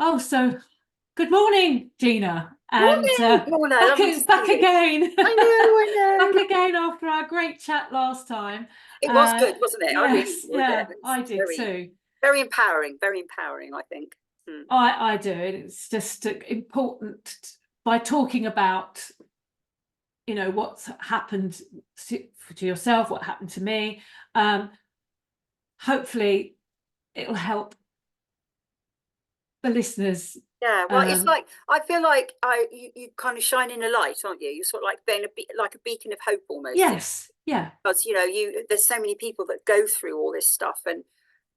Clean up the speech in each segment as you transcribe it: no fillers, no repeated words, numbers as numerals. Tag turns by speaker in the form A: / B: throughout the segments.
A: Oh, so good morning, Gina, and
B: Morning, Lorna.
A: back
B: Lovely to see
A: back
B: you.
A: again,
B: I know, I
A: back
B: know.
A: again after our great chat last time.
B: It was good, wasn't it? I really
A: Yes,
B: enjoyed it.
A: yeah,
B: It's
A: I did
B: very,
A: too.
B: very empowering, I think. Mm.
A: I do. It's just important by talking about, what's happened to yourself, what happened to me. Um, Hopefully, it'll help the listeners.
B: Yeah, well, it's
A: Um,
B: like I feel like you kind of shining a light, aren't you? You're sort of like being like a beacon of hope almost.
A: yes, yeah,
B: Because there's so many people that go through all this stuff, and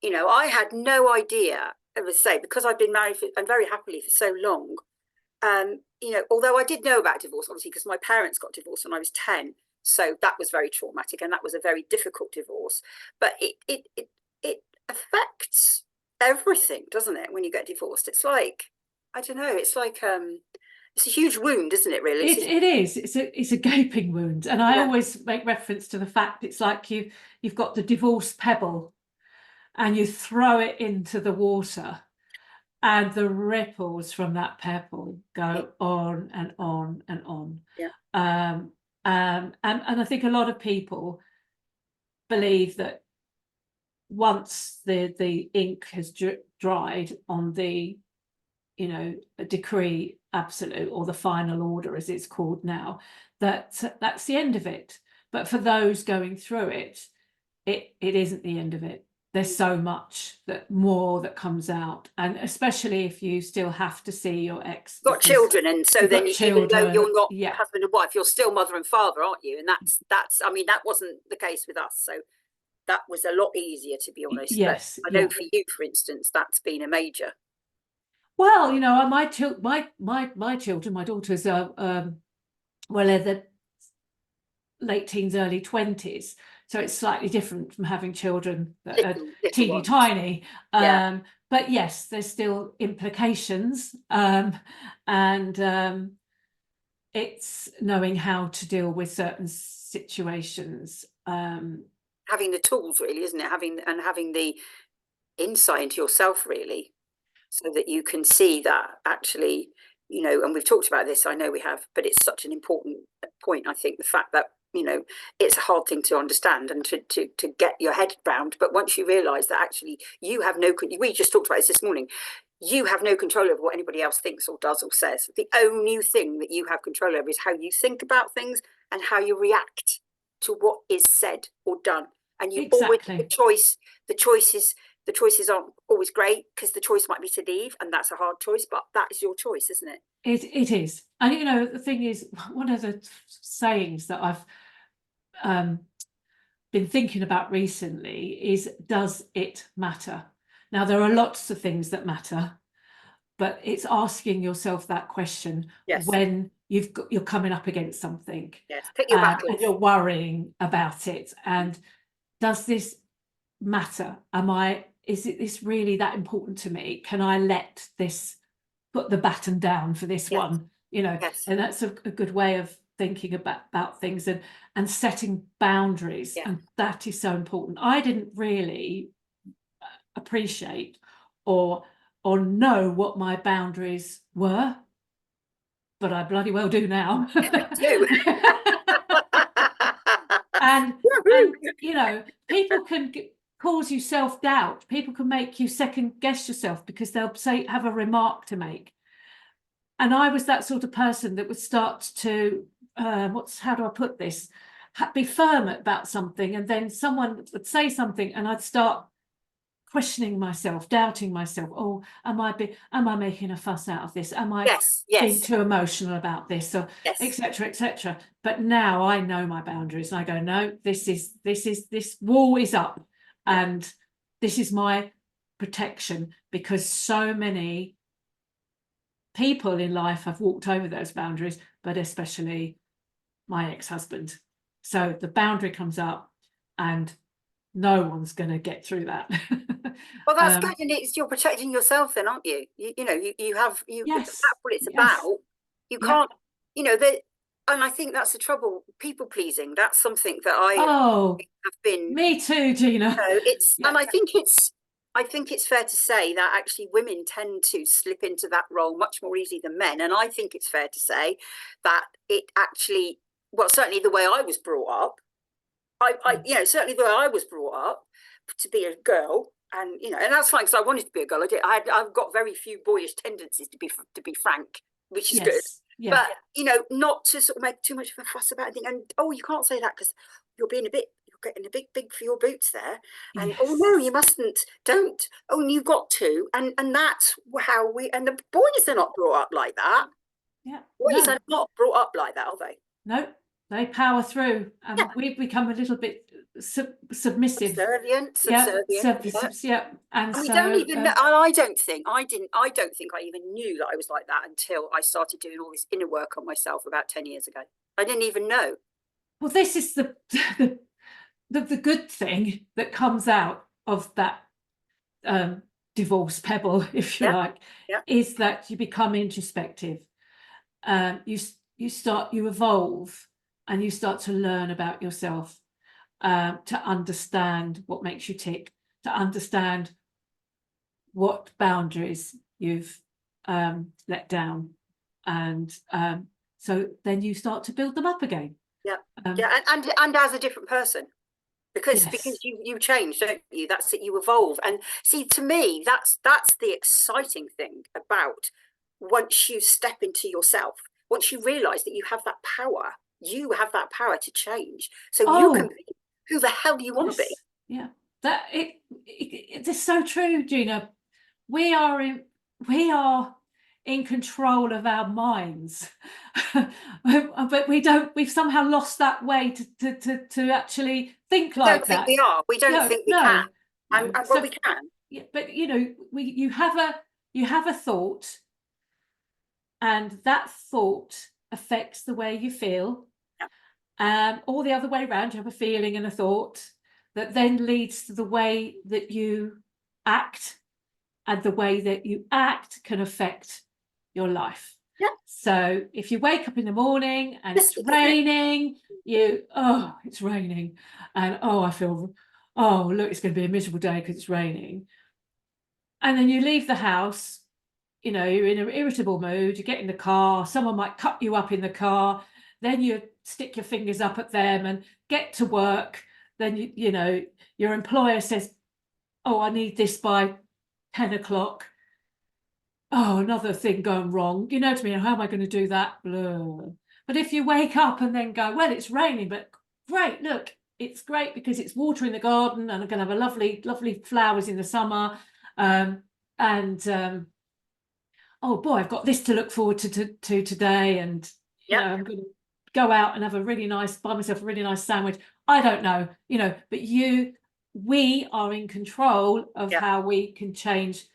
B: I had no idea. I would say because I've been married and very happily for so long. Although I did know about divorce, obviously, because my parents got divorced when I was 10. So that was very traumatic and that was a very difficult divorce. But it affects everything, doesn't it, when you get divorced? It's like, I don't know, it's a huge wound, isn't it, really?
A: it is. It's a gaping wound, and I
B: Yeah.
A: always make reference to the fact it's like you've got the divorce pebble, and you throw it into the water, and the ripples from that pebble
B: Yeah.
A: go on and on and on.
B: Yeah.
A: Um, and I think a lot of people believe that once the ink has dried on the decree absolute, or the final order as it's called now, that's the end of it. But for those going through it, it isn't the end of it. There's so much that comes out, and especially if you still have to see your ex
B: Got
A: because
B: children, and so
A: you've
B: then
A: got
B: even though
A: children.
B: you're not
A: Yeah,
B: husband and wife, you're still mother and father, aren't you? And that's I mean, that wasn't the case with us. So that was a lot easier, to be honest. But
A: yes,
B: I know
A: yeah.
B: for you, for instance, that's been a major.
A: Well, my children, my daughters are well, they're the late teens, early 20s. So it's slightly different from having children that are
B: Little
A: teeny
B: ones.
A: tiny.
B: Yeah.
A: But yes, there's still implications. And It's knowing how to deal with certain situations.
B: Having the tools, really, isn't it? Having the insight into yourself, really, so that you can see that actually, and we've talked about this, I know we have, but it's such an important point. I think the fact that, it's a hard thing to understand and to get your head around. But once you realize that actually you have no, we just talked about this morning, you have no control over what anybody else thinks or does or says. The only thing that you have control over is how you think about things and how you react to what is said or done. And you always
A: exactly.
B: the choices the choices aren't always great because the choice might be to leave, and that's a hard choice, but that is your choice, isn't it?
A: It is. And the thing is, one of the sayings that I've um, been thinking about recently is, does it matter? Now, there are lots of things that matter, but it's asking yourself that question
B: Yes.
A: when you're coming up against something,
B: Yes. Pick your
A: and
B: battles.
A: you're worrying about it. And does this matter? Is it this really that important to me? Can I let this put the baton down for this
B: Yes.
A: one?
B: Yes.
A: And that's a good way of thinking about things, and setting boundaries.
B: Yeah.
A: And that is so important. I didn't really appreciate or know what my boundaries were, but I bloody well do now.
B: You.
A: and People can cause you self-doubt. People can make you second guess yourself because they'll have a remark to make. And I was that sort of person that would start to how do I put this, be firm about something, and then someone would say something and I'd start questioning myself, doubting myself. Oh, am I making a fuss out of this? Am I
B: Yes.
A: being
B: Yes.
A: too emotional about this, or
B: Yes.
A: etc., etc.? But now I know my boundaries, and I go, no, this wall is up,
B: Yeah.
A: and this is my protection, because so many people in life have walked over those boundaries, but especially my ex-husband. So the boundary comes up, and no one's going to get through that.
B: Well, that's good,
A: um,
B: and it's you're protecting yourself, then, aren't you? You have you. That's
A: yes,
B: what it's
A: yes,
B: about. You
A: yeah.
B: can't, that, and I think that's the trouble. People pleasing. That's something that I
A: Oh,
B: have been.
A: me too, Gina.
B: It's,
A: Yeah,
B: and I think it's I think it's fair to say that actually women tend to slip into that role much more easily than men. And I think it's fair to say that it actually, well, certainly the way I was brought up, certainly the way I was brought up to be a girl, and and that's fine because I wanted to be a girl. I've got very few boyish tendencies to be frank, which is good.
A: Yeah.
B: But not to sort of make too much of a fuss about anything. And you can't say that because you're getting a big for your boots there. And
A: Yes.
B: oh no, you mustn't. Don't. Oh, and you've got to. And that's how and the boys are not brought up like that.
A: Yeah.
B: Boys
A: No.
B: are not brought up like that, are they?
A: No, they power through, and we've become a little bit submissive.
B: Subservient.
A: Yeah, and
B: we
A: so
B: don't even know. I don't think I even knew that I was like that until I started doing all this inner work on myself about 10 years ago. I didn't even know.
A: well, this is the good thing that comes out of that divorce pebble, if you like, is that you become introspective. You evolve, and you start to learn about yourself, to understand what makes you tick, to understand what boundaries you've let down, and so then you start to build them up again.
B: And as a different person, because you change, don't you? That's it. You evolve, and see, to me, that's the exciting thing about once you step into yourself, once you realize that you have that power to change, so you can be who the hell you want to be.
A: Yeah, that it's so true, Gina. We are in control of our minds, but we've somehow lost that way to actually think like that.
B: We don't think we can. Well, we can.
A: Yeah, but you have a thought, and that thought affects the way you feel. Or the other way around, you have a feeling and a thought that then leads to the way that you act, and the way that you act can affect your life. So if you wake up in the morning and it's raining, it's raining, and I feel, look, it's going to be a miserable day because it's raining. And then you leave the house, you're in an irritable mood, you get in the car, someone might cut you up in the car, then you stick your fingers up at them and get to work. Then your employer says, I need this by 10 o'clock. Another thing going wrong. To me, how am I going to do that? Blah. But if you wake up and then go, well, it's raining, but great, look, it's great because it's water in the garden, and I'm going to have a lovely flowers in the summer. Oh boy, I've got this to look forward to today, and I'm going to go out and have buy myself a really nice sandwich. I don't know, but we are in control of how we can change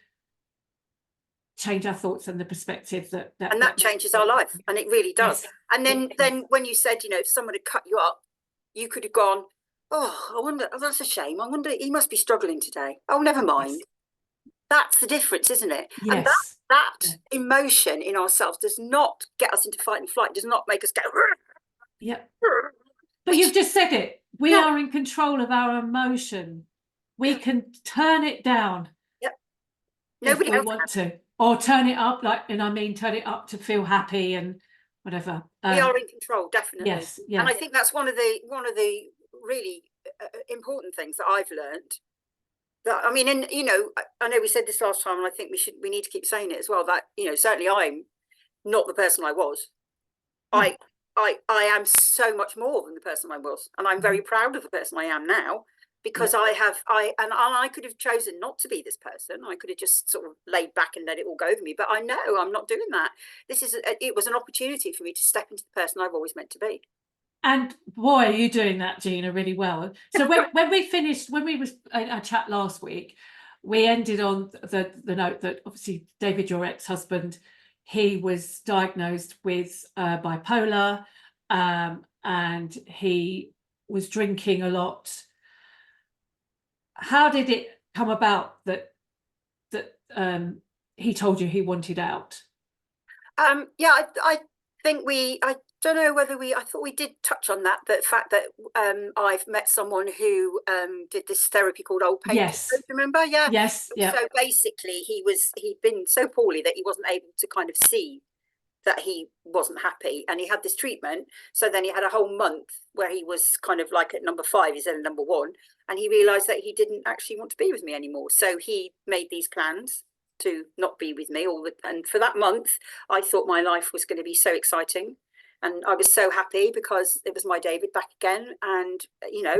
A: our thoughts and the perspective that
B: changes our life, and it really does. And then when you said, if someone had cut you up, you could have gone, I wonder, that's a shame. I wonder, he must be struggling today. Oh, never mind. That's the difference, isn't it?
A: Yes.
B: And that emotion in ourselves does not get us into fight and flight, does not make us go.
A: But you've just said it. We are in control of our emotion. We can turn it down.
B: Nobody
A: else want to, or turn it up, turn it up to feel happy and whatever.
B: We are in control, definitely.
A: Yes.
B: And I think that's one of the really important things that I've learned. That, I mean, and I know we said this last time, and I think we need to keep saying it as well. That certainly I'm not the person I was. I am so much more than the person I was, and I'm very proud of the person I am now, because I could have chosen not to be this person. I could have just sort of laid back and let it all go over me. But I know I'm not doing that. It was an opportunity for me to step into the person I've always meant to be.
A: And boy, are you doing that, Gina, really well. So when we was in our chat last week, we ended on the note that obviously David, your ex-husband, he was diagnosed with bipolar, and he was drinking a lot. How did it come about that he told you he wanted out?
B: I think I don't know whether I thought we did touch on that, the fact that I've met someone who did this therapy called old paint.
A: Yes.
B: Remember? Yeah.
A: Yes. Yeah.
B: So basically he'd been so poorly that he wasn't able to kind of see that he wasn't happy, and he had this treatment. So then he had a whole month where he was kind of like at number 5 instead of number 1, and he realized that he didn't actually want to be with me anymore. So he made these plans to not be with me and for that month I thought my life was going to be so exciting, and I was so happy because it was my David back again. And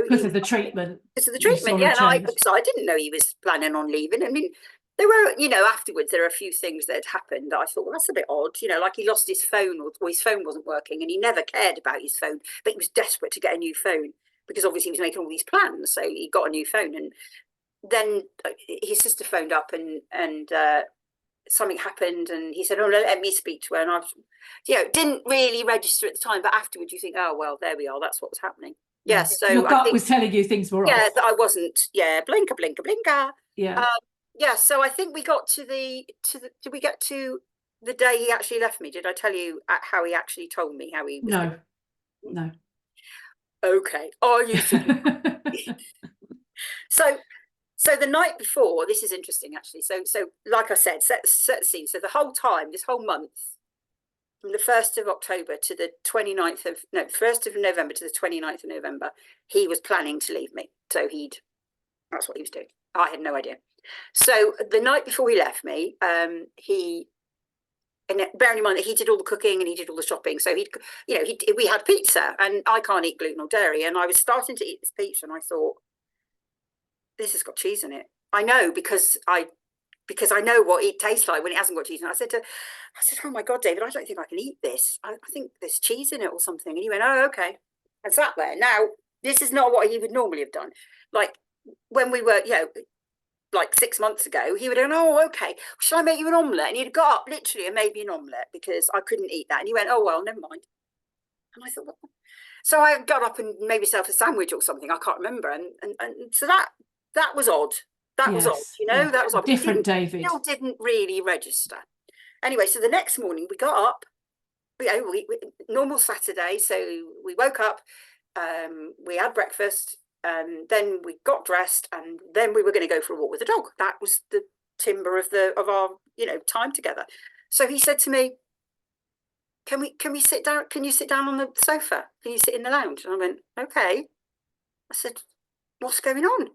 A: Because of the treatment.
B: Because of the treatment, yeah. Because I didn't know he was planning on leaving. I mean, there were, afterwards there are a few things that had happened that I thought, well, that's a bit odd. Like he lost his phone, or his phone wasn't working, and he never cared about his phone, but he was desperate to get a new phone because obviously he was making all these plans. So he got a new phone, and then his sister phoned up, and something happened, and he said, oh, let me speak to her. And I was, didn't really register at the time, but afterwards you think, oh, well, there we are, that's what was happening. Yes. So
A: your gut was telling you things were off.
B: Yeah, that I wasn't. Yeah, blinker, blinker, blinker.
A: Yeah.
B: Yeah. So I think we got to the. Did we get to the day he actually left me? Did I tell you how he actually told me how he was?
A: No.
B: Okay. Are you? So the night before, this is interesting actually. So like I said, set the scene. So the whole time, this whole month, from the 1st of October to the 29th of, no, 1st of November to the 29th of November, he was planning to leave me. So that's what he was doing. I had no idea. So the night before he left me, and bearing in mind that he did all the cooking and he did all the shopping. So we had pizza, and I can't eat gluten or dairy. And I was starting to eat this pizza, and I thought, this has got cheese in it. I know because I know what it tastes like when it hasn't got cheese. And I said, oh my God, David, I don't think I can eat this. I think there's cheese in it or something. And he went, oh, okay. And sat there. Now, this is not what he would normally have done. Like when we were, like 6 months ago, he would have gone, oh, okay, shall I make you an omelette? And he'd got up literally and made me an omelette because I couldn't eat that. And he went, oh, well, never mind. And I thought, what? So I got up and made myself a sandwich or something. I can't remember. And so that was odd. That was odd, that was odd.
A: Different David.
B: Still didn't really register. Anyway, so the next morning we got up, normal Saturday. So we woke up, we had breakfast, then we got dressed, and then we were going to go for a walk with the dog. That was the timber of our time together. So he said to me, can we sit down? Can you sit down on the sofa? Can you sit in the lounge? And I went, okay. I said, what's going on?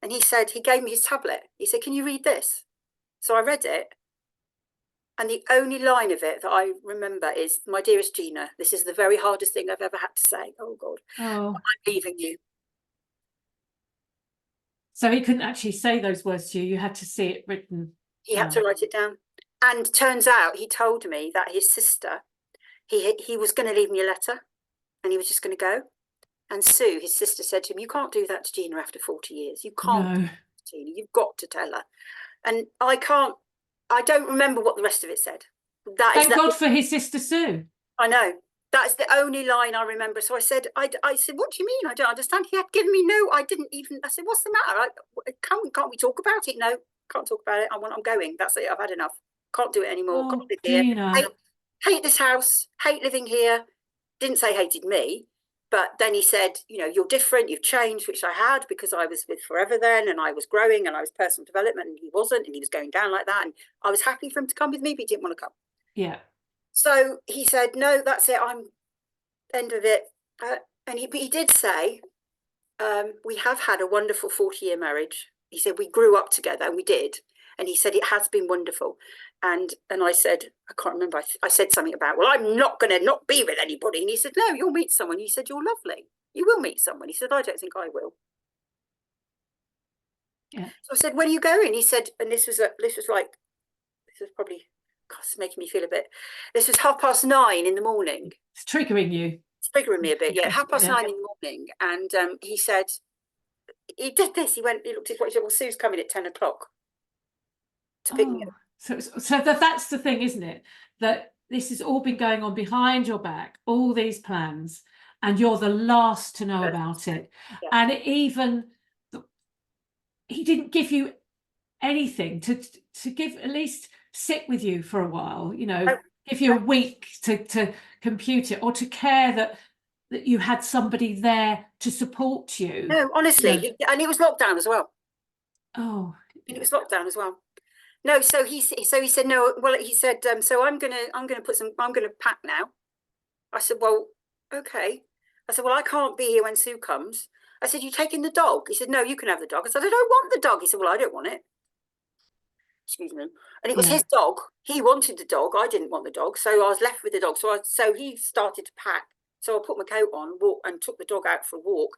B: And he gave me his tablet. He said, can you read this? So I read it. And the only line of it that I remember is, my dearest Gina, this is the very hardest thing I've ever had to say. Oh, God.
A: Oh.
B: I'm leaving you.
A: So he couldn't actually say those words to you. You had to see it written.
B: He had to write it down. And turns out he told me that his sister, he was going to leave me a letter, and he was just going to go. And Sue, his sister, said to him, you can't do that to Gina after 40 years. You can't,
A: no.
B: Gina. You've got to tell her. And I don't remember what the rest of it said.
A: Thank God for his sister Sue.
B: I know. That's the only line I remember. So I said, what do you mean? I don't understand. He had given me I said, what's the matter? Can't we talk about it? No, can't talk about it. I'm going. That's it. I've had enough. Can't do it anymore.
A: Oh,
B: can't live here. Hate this house. Hate living here. Didn't say hated me. But then he said, you're different, you've changed, which I had because I was with Forever then, and I was growing, and I was personal development, and he wasn't, and he was going down like that. And I was happy for him to come with me, but he didn't want to come.
A: Yeah.
B: So he said, no, that's it. I'm end of it. And he did say, we have had a wonderful 40-year marriage. He said, we grew up together, and we did. And he said, it has been wonderful. And I said, I can't remember. I said something about, well, I'm not going to not be with anybody. And he said, no, you'll meet someone. He said, you're lovely. You will meet someone. He said, I don't think I will.
A: Yeah.
B: So I said, when are you going? He said, and this was probably, God, it's making me feel a bit. This was 9:30 in the morning.
A: It's triggering you.
B: It's triggering me a bit. Yeah, 9:30 in the morning. And he said, he did this. He looked at his watch. He said, well, Sue's coming at 10 o'clock to pick me up.
A: So that's the thing, isn't it? That this has all been going on behind your back, all these plans, and you're the last to know about it. Yeah. And he didn't give you anything to give, at least sit with you for a while, give you a week to compute it, or to care that you had somebody there to support you.
B: No, honestly, and it was lockdown as well.
A: Oh,
B: It was lockdown as well. No, so he said no. Well, he said so I'm gonna pack now. I said, well, okay. I said, well, I can't be here when Sue comes. I said, you taking the dog? He said, no, you can have the dog. I said, I don't want the dog. He said, well, I don't want it. Excuse me. And it was his dog. He wanted the dog. I didn't want the dog, so I was left with the dog. So he started to pack. So I put my coat on, and took the dog out for a walk.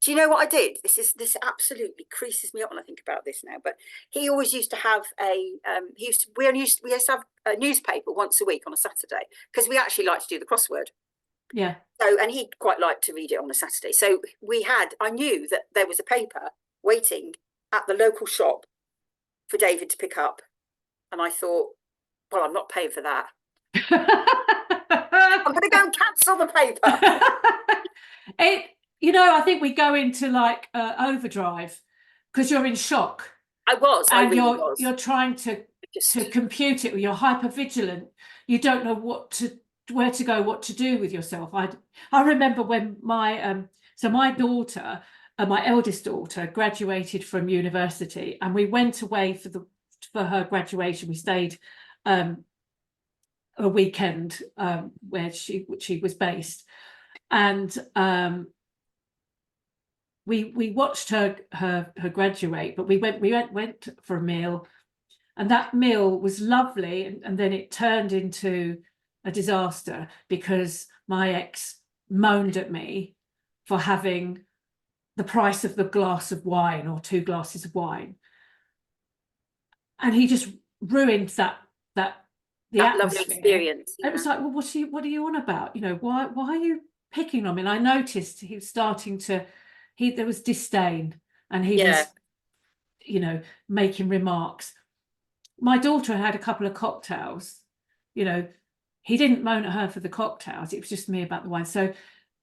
B: Do you know what I did? This absolutely creases me up when I think about this now. But he always used to have we used to have a newspaper once a week on a Saturday, because we actually like to do the crossword.
A: yeah.
B: So, and he quite liked to read it on a Saturday. So I knew that there was a paper waiting at the local shop for David to pick up. And I thought, well, I'm not paying for that. I'm going to go and cancel the paper.
A: I think we go into like overdrive because you're in shock.
B: I really was.
A: You're trying to compute it, or you're hyper vigilant. You don't know where to go, what to do with yourself. I remember when my daughter, my eldest daughter, graduated from university, and we went away for her graduation. We stayed a weekend where she was based, and we watched her graduate. But we went for a meal, and that meal was lovely, and then it turned into a disaster because my ex moaned at me for having the price of the glass of wine, or 2 glasses of wine, and he just ruined that atmosphere.
B: Lovely experience.
A: It was like, well, what are you on about? Why are you picking on me? And I noticed he was starting to, there was disdain, and he was, making remarks. My daughter had a couple of cocktails, he didn't moan at her for the cocktails. It was just me about the wine. So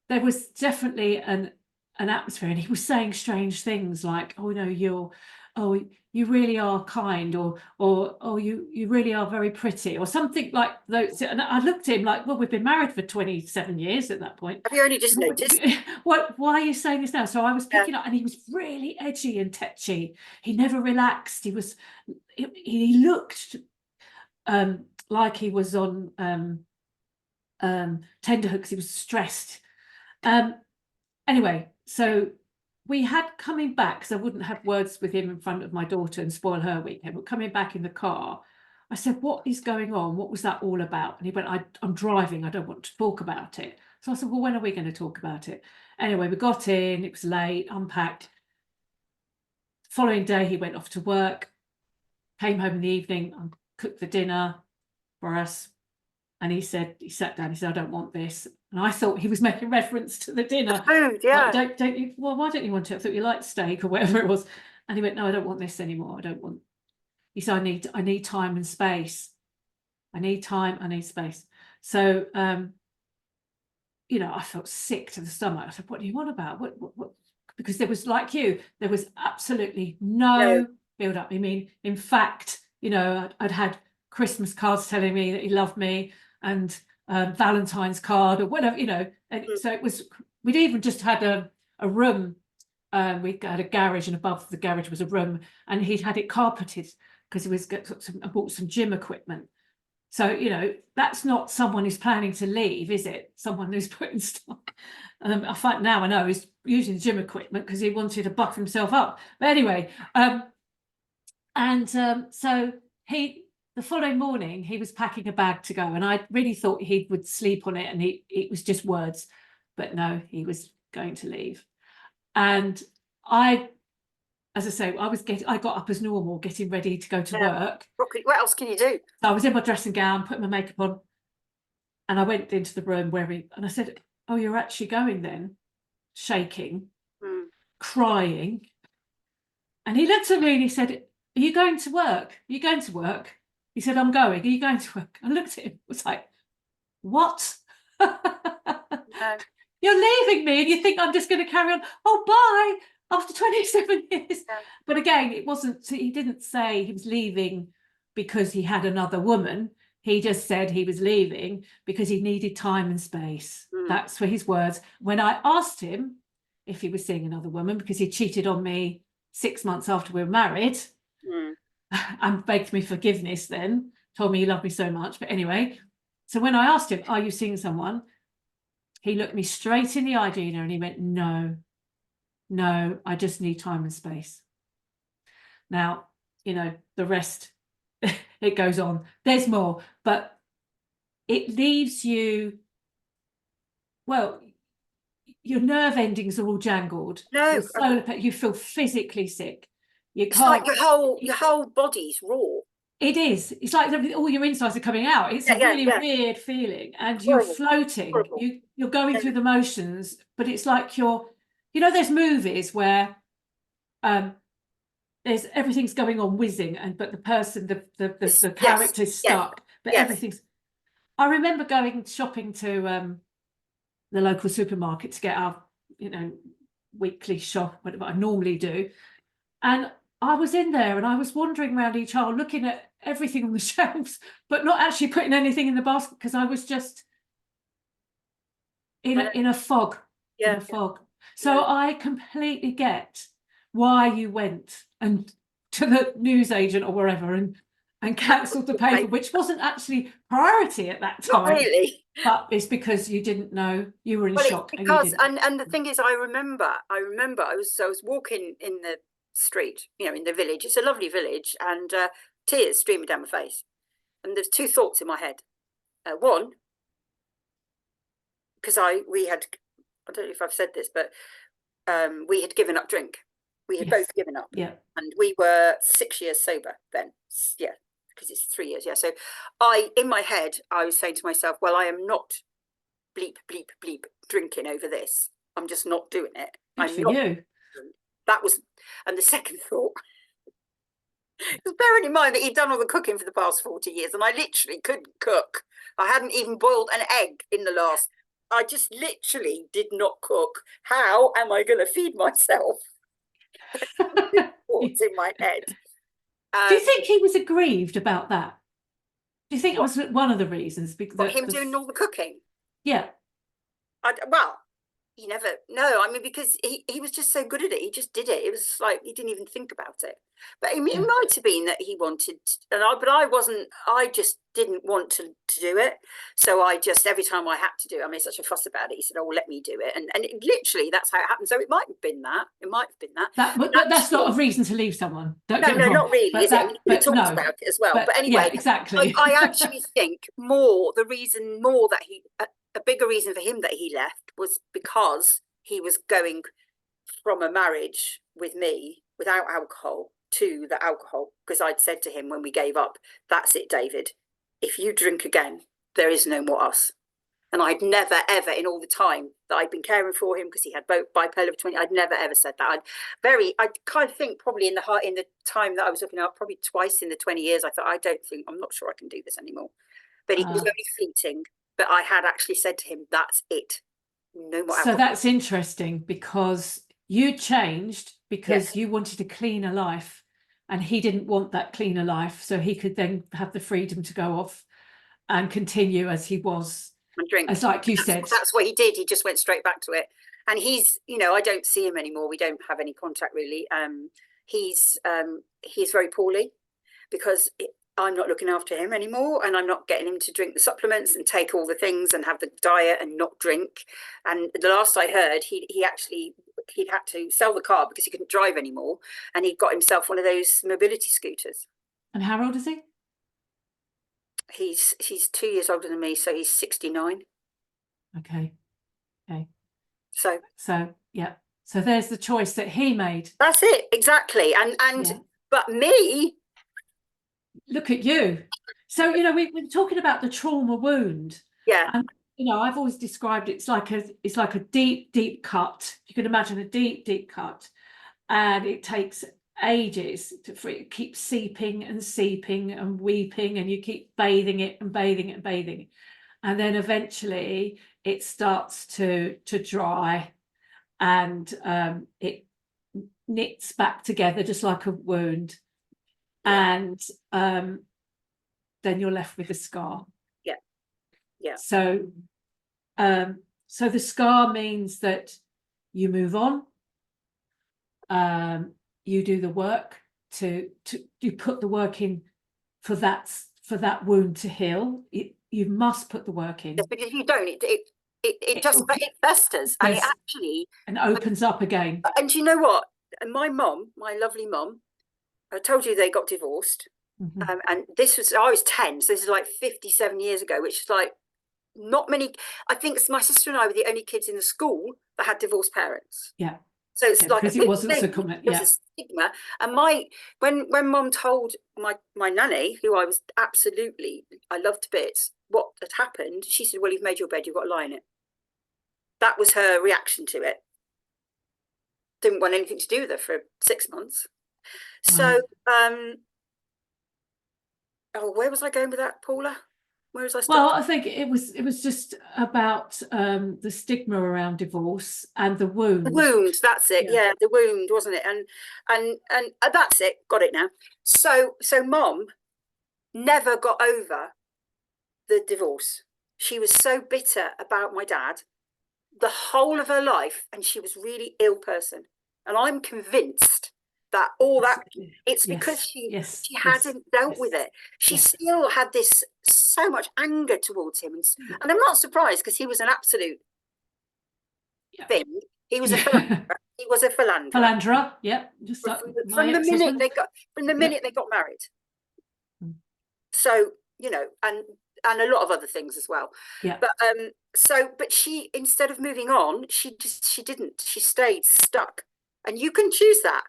A: there was definitely an atmosphere, and he was saying strange things like, oh no, you really are kind, or oh, you really are very pretty, or something like those. And I looked at him like, well, we've been married for 27 years at that point.
B: Have you only just noticed?
A: Why are you saying this now? So I was picking up, and he was really edgy and tetchy. He never relaxed. He looked like he was on tenterhooks. He was stressed. Anyway, so we had, coming back, because I wouldn't have words with him in front of my daughter and spoil her weekend, but coming back in the car, I said, what is going on? What was that all about? And he went, I'm driving. I don't want to talk about it. So I said, well, when are we going to talk about it? Anyway, we got in, it was late, unpacked. The following day, he went off to work, came home in the evening, and cooked the dinner for us. And he sat down, he said, I don't want this. And I thought he was making reference to the dinner.
B: Food, yeah.
A: Like, why don't you want it? I thought you liked steak or whatever it was. And he went, no, I don't want this anymore. He said, I need time and space. I need time, I need space. So, I felt sick to the stomach. I said, what do you want about? What? Because there was, like you, there was absolutely no build up. I mean, in fact, I'd had Christmas cards telling me that he loved me, and Valentine's card or whatever, and so it was, we'd even just had a room, we had a garage, and above the garage was a room, and he'd had it carpeted because I bought some gym equipment. So that's not someone who's planning to leave, is it? Someone who's putting stuff. I find now I know he's using gym equipment because he wanted to buff himself up. But anyway, so the following morning, he was packing a bag to go, and I really thought he would sleep on it, and it was just words, but no, he was going to leave. And as I say, I got up as normal, getting ready to go to work.
B: What else can you do?
A: So I was in my dressing gown, putting my makeup on, and I went into the room and I said, oh, you're actually going then? Shaking, crying. And he looked at me and he said, are you going to work? Are you going to work? He said, I'm going. Are you going to work? I looked at him, was like, what? You're leaving me, and you think I'm just going to carry on? Oh, bye, after 27 years. Yeah. But again, he didn't say he was leaving because he had another woman. He just said he was leaving because he needed time and space. That's were his words. When I asked him if he was seeing another woman, because he cheated on me 6 months after we were married, and begged me forgiveness then, told me he loved me so much. But anyway, so when I asked him, are you seeing someone? He looked me straight in the eye, Gina, and he went, no, I just need time and space. Now, you know, the rest, it goes on. There's more, but it leaves you, well, your nerve endings are all jangled.
B: No,
A: You feel physically sick.
B: It's like your whole body's raw.
A: It is. It's like all your insides are coming out. It's a really weird feeling, and you're floating.
B: Horrible.
A: You're going through the motions, but it's like there's movies where there's everything's going on whizzing, but the person, the character's stuck, but everything's. I remember going shopping to the local supermarket to get our, weekly shop, whatever I normally do, and I was in there and I was wandering around each aisle looking at everything on the shelves, but not actually putting anything in the basket because I was just in a fog. In a fog. So I completely get why you went and to the newsagent or wherever and cancelled the paper, which wasn't actually priority at that time.
B: Not really.
A: But it's because you didn't know, you were in shock.
B: Because and the thing is, I remember I was walking in the street, in the village. It's a lovely village, and tears streaming down my face. And there's two thoughts in my head. One, because I don't know if I've said this, but we had given up drink. We had both given up.
A: Yeah.
B: And we were 6 years sober then. Yeah, because it's 3 years. Yeah. So in my head, I was saying to myself, well, I am not bleep, bleep, bleep drinking over this. I'm just not doing it.
A: Good for you.
B: That was, and the second thought, because bearing in mind that he'd done all the cooking for the past 40 years, and I literally couldn't cook. I hadn't even boiled an egg in the last. I just literally did not cook. How am I going to feed myself? Thoughts in my head.
A: Do you think he was aggrieved about that? Do you think it was one of the reasons?
B: Because him doing all the cooking?
A: Yeah.
B: Well, he never. No, I mean, because he was just so good at it. He just did it. It was like he didn't even think about it. But it might have been that he wanted, but I wasn't. I just didn't want to do it. So I just, every time I had to do it, I made such a fuss about it. He said, "Oh, well, let me do it," and literally that's how it happened. So it might have been that. It might have been that.
A: But that's not a reason to leave someone.
B: No, not really. Is it? We talked about it as well. But anyway,
A: yeah, exactly.
B: I actually think a bigger reason for him that he left was because he was going from a marriage with me without alcohol to the alcohol, because I'd said to him when we gave up, that's it, David, if you drink again, there is no more us. And I'd never ever, in all the time that I'd been caring for him, because he had both bipolar for 20, I'd never ever said that. I kind of think probably in the time that I was looking at, probably twice in the 20 years, I thought, I'm not sure I can do this anymore. But it was only fleeting. But I had actually said to him, that's it. No more alcohol.
A: So that's interesting, because you changed because you wanted a cleaner life, and he didn't want that cleaner life. So he could then have the freedom to go off and continue as he was. And drink. As like you said.
B: That's what he did. He just went straight back to it. And he's, I don't see him anymore. We don't have any contact really. He's very poorly because I'm not looking after him anymore, and I'm not getting him to drink the supplements and take all the things and have the diet and not drink. And the last I heard, he'd had to sell the car because he couldn't drive anymore, and he got himself one of those mobility scooters.
A: And how old is he?
B: He's 2 years older than me, so he's 69.
A: Okay.
B: So
A: yeah. So there's the choice that he made.
B: That's it, exactly. But me.
A: Look at you. So we've been talking about the trauma wound.
B: Yeah.
A: And I've always described it's like a deep, deep cut. You can imagine a deep, deep cut, and it takes ages for it keeps seeping and seeping and weeping, and you keep bathing it and bathing it and bathing it, and then eventually it starts to dry, and it knits back together just like a wound. And then you're left with a scar.
B: Yeah. Yeah.
A: So so the scar means that you move on, you do the work to you put the work in for that wound to heal. You must put the work in.
B: Yes, because if you don't, it just it festers, and it
A: Yes,
B: actually
A: and opens up again.
B: And you know what? And my mum, my lovely mum, I told you they got divorced.
A: Mhm.
B: And this was, I was 10, so this is like 57 years ago, which is like not many. I think my sister and I were the only kids in the school that had divorced parents.
A: Yeah.
B: So it's like
A: because
B: a
A: it
B: big
A: wasn't so
B: thing.
A: common.
B: It was
A: Yeah.
B: a stigma. And when mum told my nanny, who I was absolutely, I loved to bits, what had happened, she said, "Well, you've made your bed, you've got to lie in it." That was her reaction to it. Didn't want anything to do with her for 6 months. So, oh, where was I going with that, Paula? Where was I stuck?
A: Well, I think it was just about the stigma around divorce and the wound.
B: The wound, that's it.
A: Yeah.
B: Yeah, the wound, wasn't it? And that's it. Got it now. So Mom never got over the divorce. She was so bitter about my dad the whole of her life, and she was a really ill person. And I'm convinced that all that it's because she hadn't dealt with it. She still had this so much anger towards him, and I'm not surprised because he was an absolute thing. He was a philanderer. He was a philanderer.
A: Philanderer, yep. Just like
B: from the minute they got married. So, you know, and a lot of other things as well.
A: Yeah.
B: But she, instead of moving on, she didn't. She stayed stuck. And you can choose that.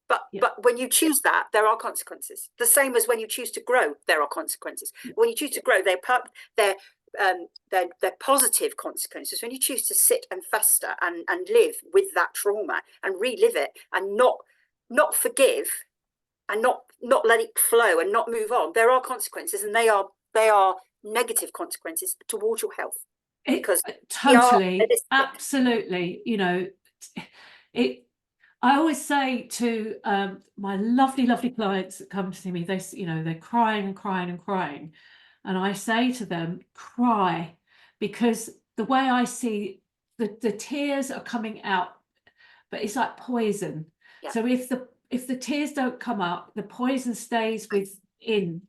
B: But when you choose that, there are consequences. The same as when you choose to grow, there are consequences. When you choose to grow, they're positive consequences. When you choose to sit and fester and live with that trauma and relive it and not forgive and not let it flow and not move on, there are consequences, and they are negative consequences towards your health. Because
A: totally, absolutely, you know, I always say to my lovely clients that come to see me, they're crying and crying and crying, and I say to them, cry, because the way I see the tears are coming out, but it's like poison. So if the tears don't come up, the poison stays within,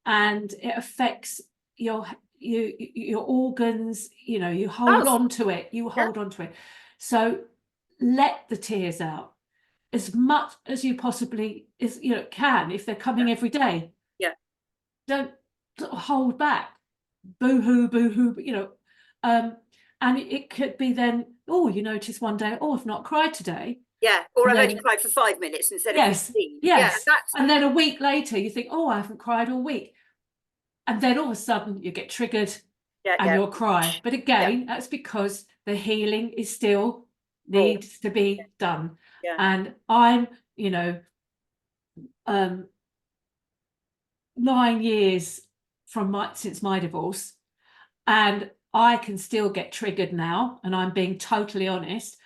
A: and it affects your organs. You know, you hold on to it. You hold on to it. So let the tears out as much as you possibly can. If they're coming every day, don't hold back. Boo hoo, boo hoo. And it could be then. Oh, you notice one day. Oh, I've not cried today.
B: Yeah, or I've only cried for 5 minutes instead of 15.
A: Yes. And then a week later, you think, oh, I haven't cried all week. And then all of a sudden you get triggered and you'll cry. But again, that's because the healing is still needs to be done. And I'm, 9 years since my divorce, and I can still get triggered now, and I'm being totally honest.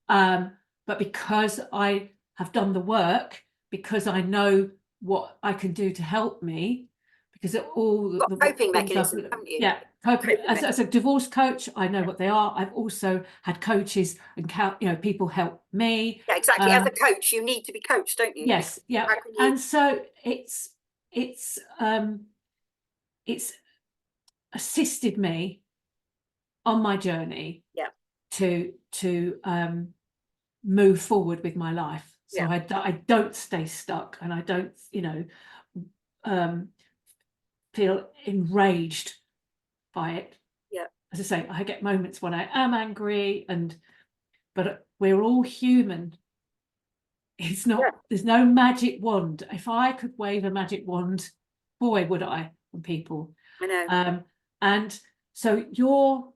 A: But because I have done the work, because I know what I can do to help me, because all the
B: coping mechanisms, haven't you?
A: Coping as a divorce coach, I know what they are. I've also had coaches and people help me.
B: Yeah, exactly. As a coach, you need to be coached, don't you?
A: Yes, yeah. And so it's assisted me on my journey to move forward with my life. So I don't stay stuck, and I don't feel enraged by it. As I say, I get moments when I am angry, but we're all human. It's not there's no magic wand. If I could wave a magic wand, boy would I, on people.
B: I know.
A: And so do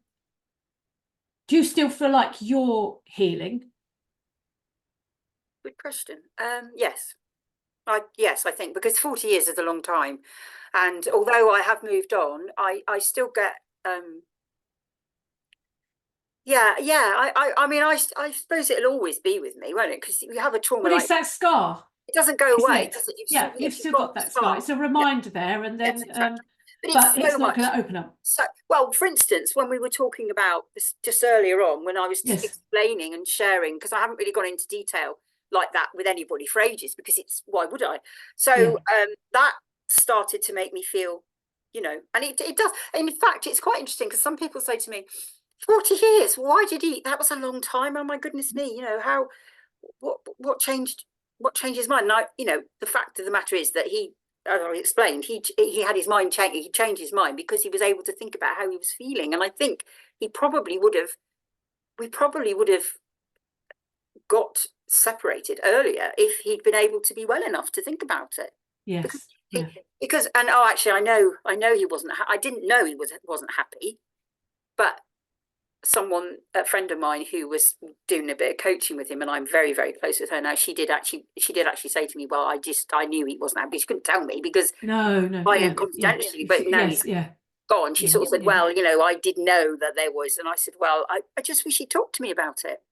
A: you still feel like you're healing?
B: Good question. Yes. Yes, I think, because 40 years is a long time. And although I have moved on, I still get I mean, I suppose it'll always be with me, won't it? Because you have a trauma
A: But it's that scar.
B: it doesn't go
A: isn't
B: away,
A: it?
B: does it?
A: Yeah, you've still got that scar. It's a reminder there, and
B: Yes,
A: then
B: exactly. But
A: but
B: it's
A: it's
B: so
A: not
B: much.
A: going to open up.
B: So, well, for instance, when we were talking about this just earlier on, when I was
A: Yes.
B: explaining and sharing, because I haven't really gone into detail like that with anybody for ages, because it's, why would I? So that started to make me feel, you know, and it does. In fact, it's quite interesting because some people say to me, 40 years, why did he? That was a long time. Oh my goodness me, you know, how, what changed? What changed his mind? And I, you know, the fact of the matter is that he, as I explained, he had his mind change. He changed his mind because he was able to think about how he was feeling, and I think he probably would have. We probably would have got separated earlier if he'd been able to be well enough to think about it.
A: Yes.
B: Because and oh, actually, I know he wasn't. I didn't know he wasn't happy, but a friend of mine who was doing a bit of coaching with him, and I'm very, very close with her now, she did actually say to me, well, I knew he wasn't happy. She couldn't tell me because
A: No,
B: I didn't confidentially, but now he's gone. She sort of said, well, you know, I did know that there was, and I said, well, I just wish he'd talked to me about it.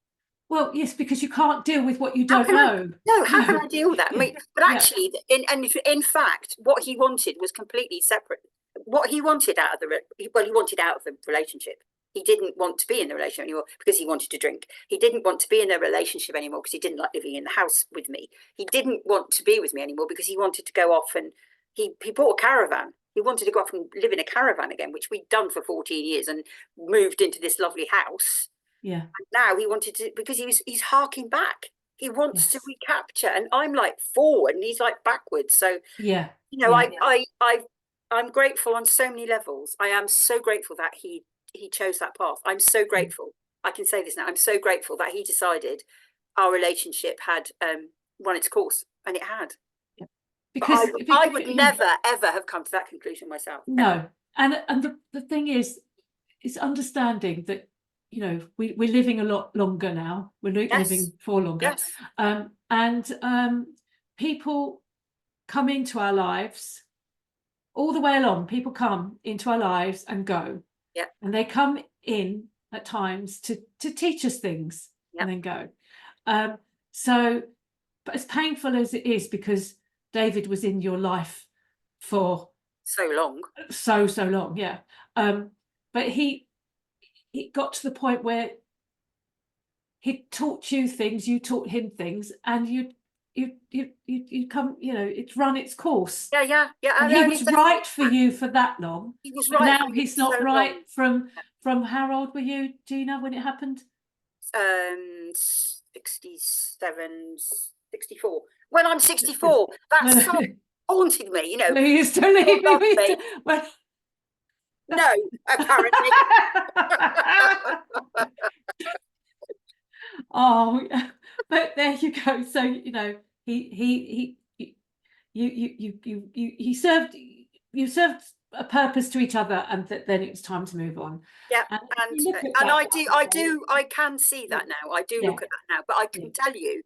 A: Well, yes, because you can't deal with what you don't know.
B: How can I deal with that? I mean, but actually, in fact, what he wanted was completely separate. What he wanted out of he wanted out of the relationship. He didn't want to be in the relationship anymore because he wanted to drink. He didn't want to be in a relationship anymore because he didn't like living in the house with me. He didn't want to be with me anymore because he wanted to go off, and he bought a caravan. He wanted to go off and live in a caravan again, which we'd done for 14 years and moved into this lovely house.
A: Yeah.
B: And now he wanted to, because he's harking back. He wants to recapture, and I'm like forward and he's like backwards. So you know, I'm grateful on so many levels. I am so grateful that he chose that path. I'm so grateful. I can say this now. I'm so grateful that he decided our relationship had run its course, and it had. Because I would never ever have come to that conclusion myself.
A: No, and the thing is, it's understanding that, you know, we're living a lot longer now. We're living for longer, and people come into our lives all the way along. People come into our lives and go, and they come in at times to teach us things and then go. So, but as painful as it is, because David was in your life for
B: so long,
A: so long, but he got to the point where he taught you things, you taught him things, and you come, you know, it's run its course.
B: And
A: he was right for you for that long.
B: He was right.
A: Now he's not right long. From how old were you, Gina, when it happened?
B: 67, 64. When I'm 64, that's so haunted me, you know.
A: Well, you still leave me.
B: No, apparently.
A: Oh, but there you go. So, you know, he served, you served a purpose to each other, and then it was time to move on.
B: And I can see that now. I do look at that now, but I can tell you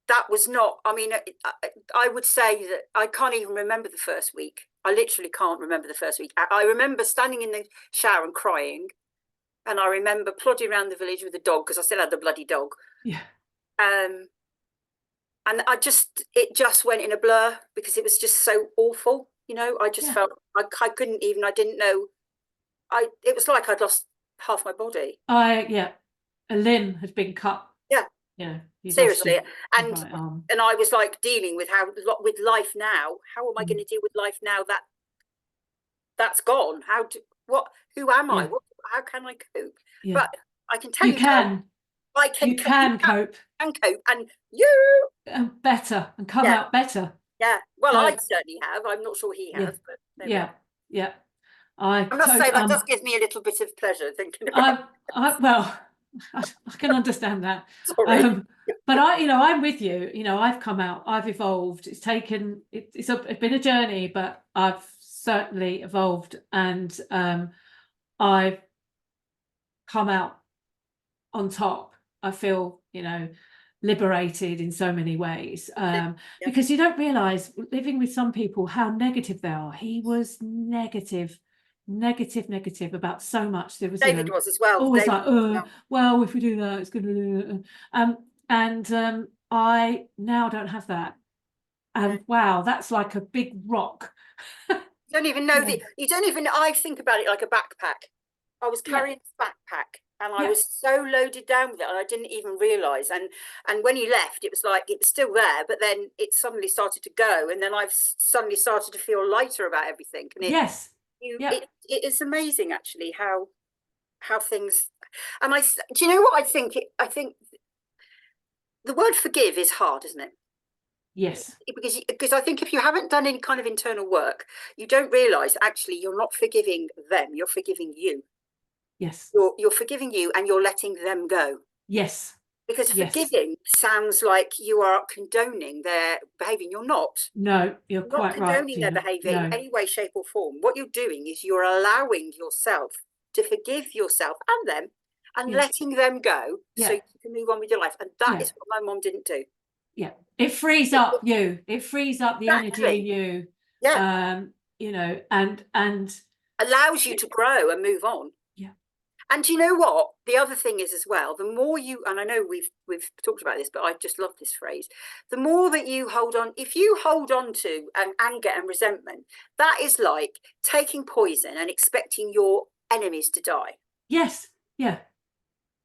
B: that was not, I mean, I would say that I can't even remember the first week. I literally can't remember the first week. I remember standing in the shower and crying, and I remember plodding around the village with the dog, because I still had the bloody dog. And it just went in a blur, because it was just so awful, you know. I just felt I couldn't even, I didn't know, it was like I'd lost half my body.
A: A limb had been cut. Seriously.
B: And I was like dealing with with life now. How am I going to deal with life now that's gone? Who am I? How can I cope? But I can tell you
A: can.
B: You can
A: cope.
B: And cope, and you
A: better, and come out better.
B: Well, I certainly have. I'm not sure he has, but I must say that does give me a little bit of pleasure thinking about
A: well, I can understand that. Sorry. But I'm with you. You know, I've come out, I've evolved. It's taken, it's been a journey, but I've certainly evolved, and I've come out on top. I feel, you know, liberated in so many ways, because you don't realize, living with some people, how negative they are. He was negative about so much. There was,
B: David, was as well.
A: Always David, like, well, if we do that, it's gonna, I now don't have that. And wow, that's like a big rock.
B: You don't even know
A: Yeah.
B: you don't even, I think about it like a backpack. I was
A: Yeah.
B: carrying this backpack and I
A: Yeah.
B: was so loaded down with it and I didn't even realise. And when you left, it was like it was still there, but then it suddenly started to go, and then I've suddenly started to feel lighter about everything. And
A: Yes. Yeah.
B: it is amazing actually how things. And do you know what I think? I think the word forgive is hard, isn't it?
A: Yes.
B: Because I think if you haven't done any kind of internal work, you don't realise actually you're not forgiving them, you're forgiving you.
A: Yes.
B: You're forgiving you and you're letting them go.
A: Yes.
B: Because
A: Yes.
B: forgiving sounds like you are condoning their behaviour. You're not.
A: No, you're
B: You're not
A: quite right,
B: condoning their
A: Gina.
B: behaviour in
A: No.
B: any way, shape, or form. What you're doing is you're allowing yourself to forgive yourself and them and
A: Yeah.
B: letting them go so
A: Yeah.
B: you can move on with your life. And that
A: Yeah.
B: is what my mom didn't do.
A: Yeah. It frees up you. It frees up the energy in
B: Exactly.
A: you.
B: Yeah.
A: You know, and
B: Allows you to grow and move on.
A: yeah.
B: And do you know what? The other thing is as well, the more you, and I know we've talked about this, but I just love this phrase. The more that you hold on, if you hold on to anger and resentment, that is like taking poison and expecting your enemies to die.
A: Yes. Yeah.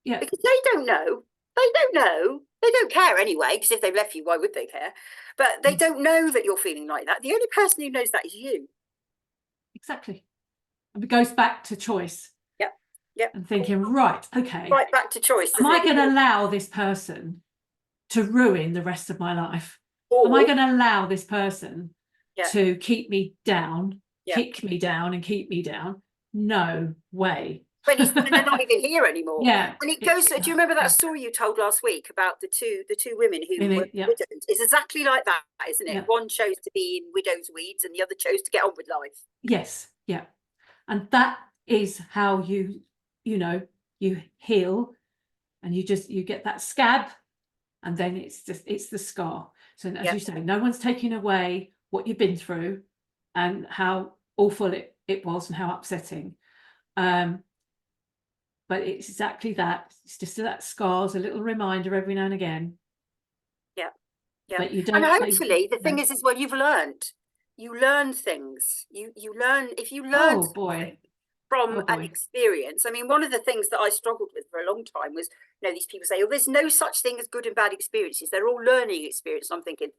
A: Yeah.
B: Because they don't know. They don't know. They don't care anyway, because if they've left you, why would they care? But they don't know that you're feeling like that. The only person who knows that is you.
A: Exactly. And it goes back to choice.
B: Yep. Yep.
A: And thinking, right, okay.
B: Right back to choice.
A: Am I going to allow this person to ruin the rest of my life?
B: Or,
A: Am I going to allow this person
B: yeah.
A: to keep me down,
B: Yeah.
A: kick me down and keep me down? No way.
B: When they're not even here anymore.
A: Yeah.
B: And it goes, do you remember that story you told last week about the two women who were
A: Yeah.
B: widows? It's exactly like that, isn't it?
A: Yeah.
B: One chose to be in widow's weeds and the other chose to get on with life.
A: Yes. Yeah. And that is how you heal, and you get that scab, and then it's the scar. So as you say, no one's taking away what you've been through and how awful it was and how upsetting. But it's exactly that. It's just that scar's a little reminder every now and again.
B: Yeah. Yeah.
A: But you don't.
B: And hopefully the thing is well, you've learned. You learn things. You learn, if you learn
A: Oh boy.
B: from an experience. I mean, one of the things that I struggled with for a long time was, these people say, oh, there's no such thing as good and bad experiences. They're all learning experiences. I'm thinking,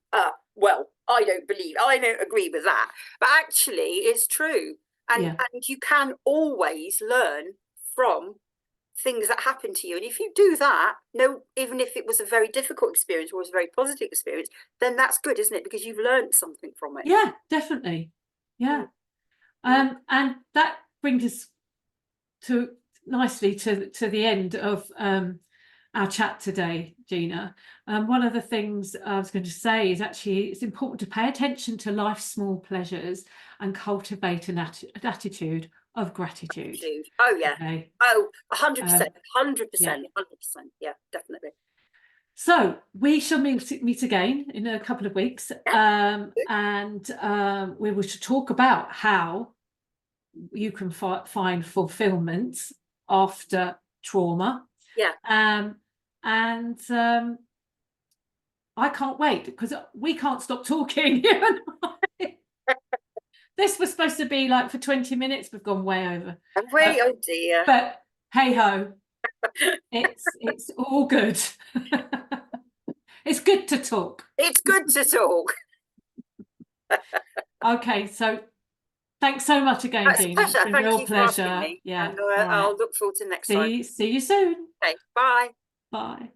B: well, I don't agree with that. But actually, it's true. And you can always learn from things that happen to you. And if you do that, even if it was a very difficult experience or was a very positive experience, then that's good, isn't it? Because you've learned something from it.
A: Yeah, definitely. Yeah. And that brings us nicely to the end of our chat today, Gina. One of the things I was going to say is actually it's important to pay attention to life's small pleasures and cultivate an attitude of gratitude.
B: Oh yeah.
A: Okay.
B: Oh, 100%, 100%, 100%. Yeah, definitely.
A: So we shall meet again in a couple of weeks, and we will talk about how you can find fulfillment after trauma.
B: Yeah.
A: And I can't wait because we can't stop talking. This was supposed to be like for 20 minutes. We've gone way over.
B: Oh dear.
A: But hey ho, it's all good. It's good to talk.
B: It's good to talk.
A: Okay, so thanks so much again, Gina.
B: It's a pleasure. Thank you for asking me.
A: Yeah.
B: And I'll look forward to next time.
A: See you soon.
B: Okay, bye.
A: Bye.